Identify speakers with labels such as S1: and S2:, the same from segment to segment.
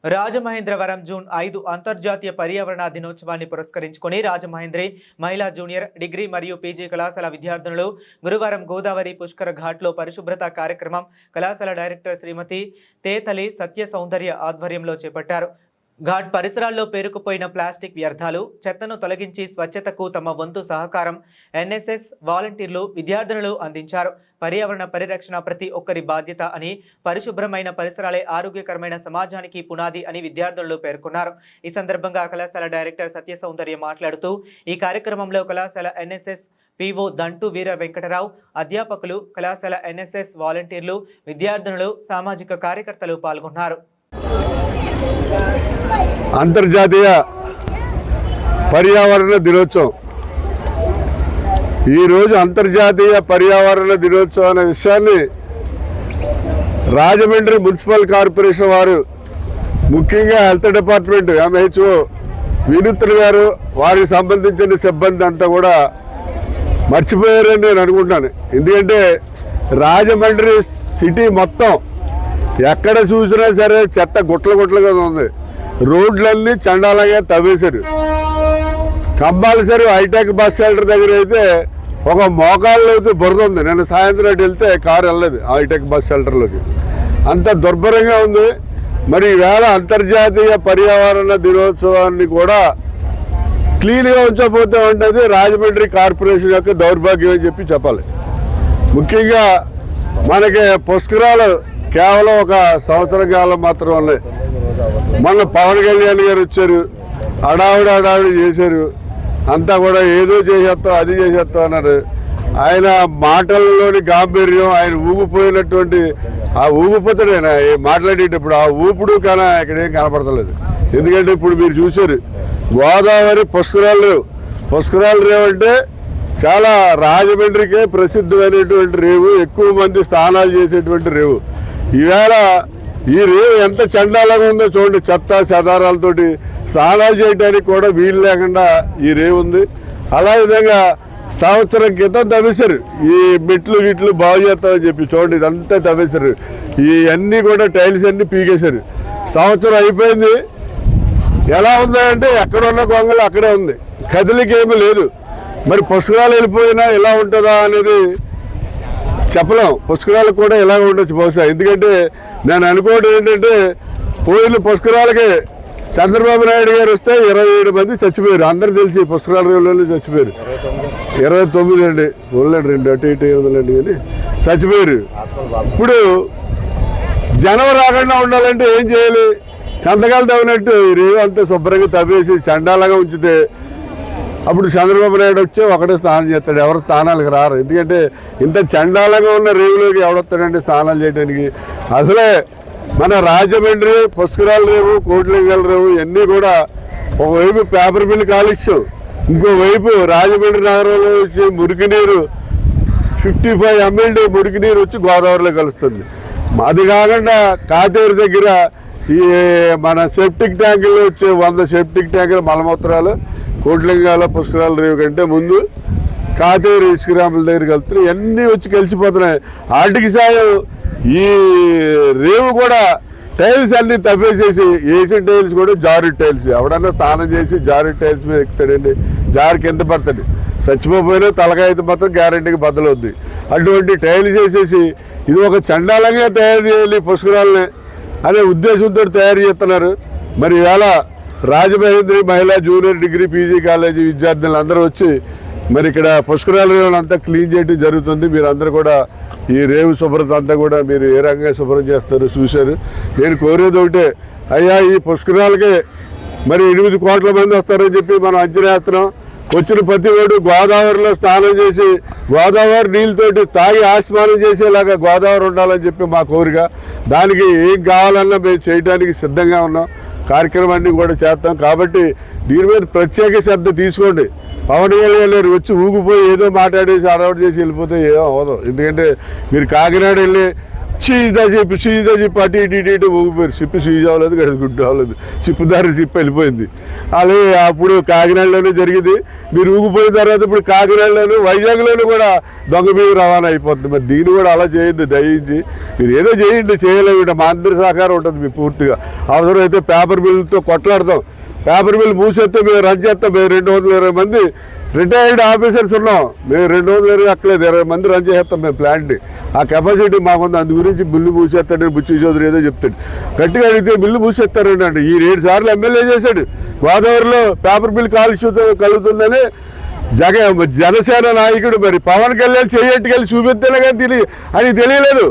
S1: Rajamahendravaram June 5 అంతర్జాతీయ పర్యావరణ దినోత్సవాన్ని పురస్కరించుకొని రాజమహేంద్రి మహిళా జూనియర్ డిగ్రీ మరియు పీజీ కళాశాల విద్యార్థులు గురువారం గోదావరి పుష్కర ఘాట్లో పరిశుభ్రత కార్యక్రమం కళాశాల డైరెక్టర్ శ్రీమతి తేతలి సత్య సౌందర్య ఆధ్వర్యంలో చేపట్టారు. ఘాట్ పరిసరాల్లో పేరుకుపోయిన ప్లాస్టిక్ వ్యర్థాలు చెత్తను తొలగించి స్వచ్ఛతకు తమ వంతు సహకారం ఎన్ఎస్ఎస్ వాలంటీర్లు విద్యార్థులు అందించారు. పర్యావరణ పరిరక్షణ ప్రతి ఒక్కరి బాధ్యత అని, పరిశుభ్రమైన పరిసరాలే ఆరోగ్యకరమైన సమాజానికి పునాది అని విద్యార్థులు పేర్కొన్నారు. ఈ సందర్భంగా కళాశాల డైరెక్టర్ సత్య సౌందర్య మాట్లాడుతూ ఈ కార్యక్రమంలో కళాశాల ఎన్ఎస్ఎస్ పిఓ దంటు వీర వెంకటరావు, అధ్యాపకులు, కళాశాల ఎన్ఎస్ఎస్ వాలంటీర్లు, విద్యార్థులు, సామాజిక కార్యకర్తలు పాల్గొన్నారు.
S2: అంతర్జాతీయ పర్యావరణ దినోత్సవం ఈరోజు అంతర్జాతీయ పర్యావరణ దినోత్సవం అనే విషయాన్ని రాజమండ్రి మున్సిపల్ కార్పొరేషన్ వారు, ముఖ్యంగా హెల్త్ డిపార్ట్మెంట్ ఎంహెచ్ఓ వినూత్న గారు, వారికి సంబంధించిన సిబ్బంది అంతా కూడా మర్చిపోయారని నేను అనుకుంటున్నాను. ఎందుకంటే రాజమండ్రి సిటీ మొత్తం ఎక్కడ చూసినా సరే చెత్త గుట్ల గుట్లుగా ఉంది. రోడ్లన్నీ చండాలంగా తవ్వేశారు. కంపల్సరీ హైటెక్ బస్ షెల్టర్ దగ్గర అయితే ఒక మోకాళ్ళు అయితే బురద ఉంది. నేను సాయంత్రం వెళ్తే కారు వెళ్ళలేదు హైటెక్ బస్ షెల్టర్లోకి, అంత దుర్భరంగా ఉంది. మరి ఈవేళ అంతర్జాతీయ పర్యావరణ దినోత్సవాన్ని కూడా క్లీన్గా ఉంచకపోతే ఉంటుంది రాజమండ్రి కార్పొరేషన్ యొక్క దౌర్భాగ్యం అని చెప్పాలి. ముఖ్యంగా మనకి పుష్కరాలు కేవలం ఒక సంవత్సర కాలం మాత్రం ఉన్నాయి. మొన్న పవన్ కళ్యాణ్ గారు వచ్చారు, హడావిడి చేశారు. అంతా కూడా ఏదో చేసేస్తాం అది చేసేస్తాం అన్నారు. ఆయన మాటల్లోని గాంభీర్యం, ఆయన ఊగిపోయినటువంటి ఆ ఊగిపోతాడు ఆయన మాట్లాడేటప్పుడు ఆ ఊపుడు కానీ ఇక్కడేం కనపడతలేదు. ఎందుకంటే ఇప్పుడు మీరు చూశారు గోదావరి పుష్కరాలు రేవు అంటే చాలా రాజమండ్రికే ప్రసిద్ధమైనటువంటి రేవు, ఎక్కువ మంది స్నానాలు చేసేటువంటి రేవు. ఈవేళ ఈ రేవు ఎంత చండాలంగా ఉందో చూడండి. చెత్త చెదారాలతోటి స్నానాలు చేయడానికి కూడా వీలు లేకుండా ఈ రేవు ఉంది. అలా విధంగా సంవత్సరం క్రితం తవ్వేశారు. ఈ మెట్లు బాగు చేస్తామని చెప్పి చూడండి, ఇదంతా తవ్వేశారు. ఇవన్నీ కూడా టైల్స్ అన్నీ పీకేశారు. సంవత్సరం అయిపోయింది. ఎలా ఉందంటే ఎక్కడ ఉన్న గొంగలు అక్కడే ఉంది, కదిలికేమీ లేదు. మరి పుష్కరాలు వెళ్ళిపోయినా ఎలా ఉంటుందా అనేది చెప్పలేం. పుష్కరాలకు కూడా ఇలాగ ఉండొచ్చు బహుశా. ఎందుకంటే నేను అనుకోవడం ఏంటంటే పోయిన పుష్కరాలకి చంద్రబాబు నాయుడు గారు వస్తే 27 మంది చచ్చిపోయారు. అందరూ తెలిసి పుష్కరాల రేవులలో చచ్చిపోయారు. 29 అండి, వదలండి 2 అటు ఇటు వదలండి అని చచ్చిపోయారు. ఇప్పుడు జనం రాకుండా ఉండాలంటే ఏం చేయాలి? సంతకాలు తవ్వినట్టు ఈ రేవు అంతా శుభ్రంగా తవ్వేసి చండాలంగా ఉంచితే అప్పుడు చంద్రబాబు నాయుడు వచ్చి ఒకటే స్నానం చేస్తాడు. ఎవరు స్నానాలకు రారు. ఎందుకంటే ఇంత చండాలంగా ఉన్న రేవులోకి ఎవడొస్తాడంటే స్నానాలు చేయడానికి? అసలే మన రాజమండ్రి పుష్కరాల రేవు, కోటిలింగాల రేవు ఇవన్నీ కూడా ఒకవైపు పేపర్ మిల్ కాలుష్యం, ఇంకోవైపు రాజమండ్రి నగరంలో వచ్చి మురికి నీరు 55 MLD మురికి నీరు వచ్చి గోదావరిలో కలుస్తుంది. అది కాకుండా కాతేరు దగ్గర ఈ మన సెప్టిక్ ట్యాంకుల్లో వచ్చే 100 సెప్టిక్ ట్యాంకుల మలమూత్రాలు కోటిలింగాల పుష్కరాల రేవు కంటే ముందు కాతేరు ఇసుకరాముల దగ్గరికి వెళ్తున్నాయి. ఇవన్నీ వచ్చి కలిసిపోతున్నాయి. ఆర్టికి సాయం ఈ రేవు కూడా టైల్స్ అన్నీ తవ్వేసేసి ఏషియన్ టైల్స్ కూడా జారు టైల్స్. ఎవడన్నా స్నానం చేసి జారు టైల్స్ మీద ఎక్కుతాడండి, జారు కింద పడతాడు. చచ్చిపోయినా తలకాయ మాత్రం గ్యారెంటీకి బద్దలవుద్ది. అటువంటి టైల్స్ వేసేసి ఇది ఒక చండాలంగా తయారు చేయాలి పుష్కరాలని అనే ఉద్దేశంతో తయారు చేస్తున్నారు. మరి ఇవాళ రాజమహేంద్రి మహిళా జూనియర్ డిగ్రీ పీజీ కాలేజీ విద్యార్థులు అందరూ వచ్చి మరి ఇక్కడ పుష్కరాల రేవులు అంతా క్లీన్ చేయడం జరుగుతుంది. మీరు అందరూ కూడా ఈ రేవు శుభ్రత అంతా కూడా మీరు ఏ రకంగా శుభ్రం చేస్తారో చూశారు. నేను కోరేది ఒకటే, అయ్యా ఈ పుష్కరాలకి మరి 8 కోట్ల మంది వస్తారని చెప్పి మనం అంచనా వేస్తున్నాం. వచ్చిన ప్రతి వాడు గోదావరిలో స్నానం చేసి గోదావరి నీళ్ళతోటి తాగి ఆస్మానం చేసేలాగా గోదావరి ఉండాలని చెప్పి మా కోరిక. దానికి ఏం కావాలన్నా మేము చేయడానికి సిద్ధంగా ఉన్నాం. కార్యక్రమాన్ని కూడా చేస్తాం. కాబట్టి దీని మీద ప్రత్యేక శ్రద్ధ తీసుకోండి. పవన్ కళ్యాణ్ గారు వచ్చి ఊగిపోయి ఏదో మాట్లాడేసి అడవాటు చేసి వెళ్ళిపోతే ఏదో అవ్వదు. ఎందుకంటే మీరు కాకినాడ వెళ్ళి సీజా చెప్పి అటు ఇటు ఊగిపోయారు. షిప్ సీజ్ అవ్వలేదు, గడి గుడ్డు అవ్వలేదు, షిప్ దారి షిప్ వెళ్ళిపోయింది. అలాగే అప్పుడు కాకినాడలోనే జరిగింది. మీరు ఊగిపోయిన తర్వాత ఇప్పుడు కాకినాడలోను వైజాగ్లోనూ కూడా దొంగ బియ్యం రవాణా అయిపోతుంది. మరి దీన్ని కూడా అలా చేయండి దయించి. మీరు ఏదో చేయండి, చేయలేము. మా అందరి సహకారం ఉంటుంది మీకు పూర్తిగా. అవసరమైతే పేపర్ మిల్లుతో కొట్లాడతాం. పేపర్ మిల్ మూసేస్తే మేము రన్ చేస్తాం. మేము 220 మంది రిటైర్డ్ ఆఫీసర్స్ ఉన్నాం. మేము 220 అక్కలేదు, 20 మంది రన్ చేస్తాం మేము ప్లాంట్ని. ఆ కెపాసిటీ మాకుంది. అందు గురించి బిల్లు మూసేస్తాడని బుచ్చి చౌదరి ఏదో చెప్తాడు. గట్టిగా అడిగితే బిల్లు మూసేస్తారండి అంటే ఈ 7 సార్లు ఎమ్మెల్యే చేశాడు. గోదావరిలో పేపర్ మిల్ కాలుష్యం కలుగుతుందని జనసేన నాయకుడు మరి పవన్ కళ్యాణ్ చేయట్టుకెళ్ళి చూపిస్తేనే కానీ అని తెలియలేదు.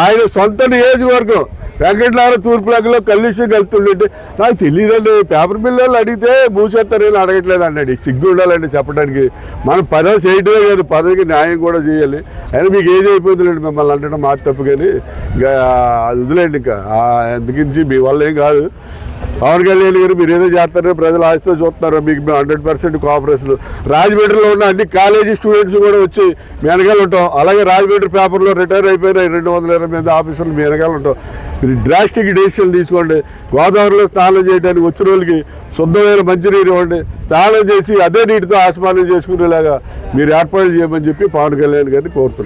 S2: ఆయన సొంత నియోజకవర్గం వెంకటనారాయణ తూర్పులకలో కల్యూషన్ కలుపుతుండే నాకు తెలియదండి. పేపర్ మిల్లు అడిగితే మూసేస్తారని అడగట్లేదు అన్నాడు. సిగ్గు ఉండాలండి చెప్పడానికి. మనం పదవి చేయడమే కాదు, పదవికి న్యాయం కూడా చేయాలి. అయినా మీకు ఏది అయిపోతుందండి మిమ్మల్ని అంటే మాట తప్పు. కానీ ఇంకా అది వదిలేండి. ఇంకా అందుకించి మీ వల్ల ఏం కాదు. పవన్ కళ్యాణ్ గారు మీరు ఏదో చేస్తారో ప్రజలు ఆశతో చూస్తున్నారు. మీకు మేము 100% కోఆపరేషన్. రాజమండ్రిలో ఉన్న అన్ని కాలేజీ స్టూడెంట్స్ కూడా వచ్చి మీ వెనకాల ఉంటాం. అలాగే రాజమండ్రి పేపర్లో రిటైర్ అయిపోయిన 220 మంది ఆఫీసర్లు మీ వెనకాల ఉంటాం. మీరు డ్రాస్టిక్ డెసిషన్ తీసుకోండి. గోదావరిలో స్నానం చేయడానికి వచ్చిన వాళ్ళకి శుద్ధమైన మంచినీరు ఇవ్వండి. స్నానం చేసి అదే నీటితో ఆస్మానం చేసుకునేలాగా మీరు ఏర్పాట్లు చేయమని చెప్పి పవన్ కళ్యాణ్ గారిని కోరుతున్నాను.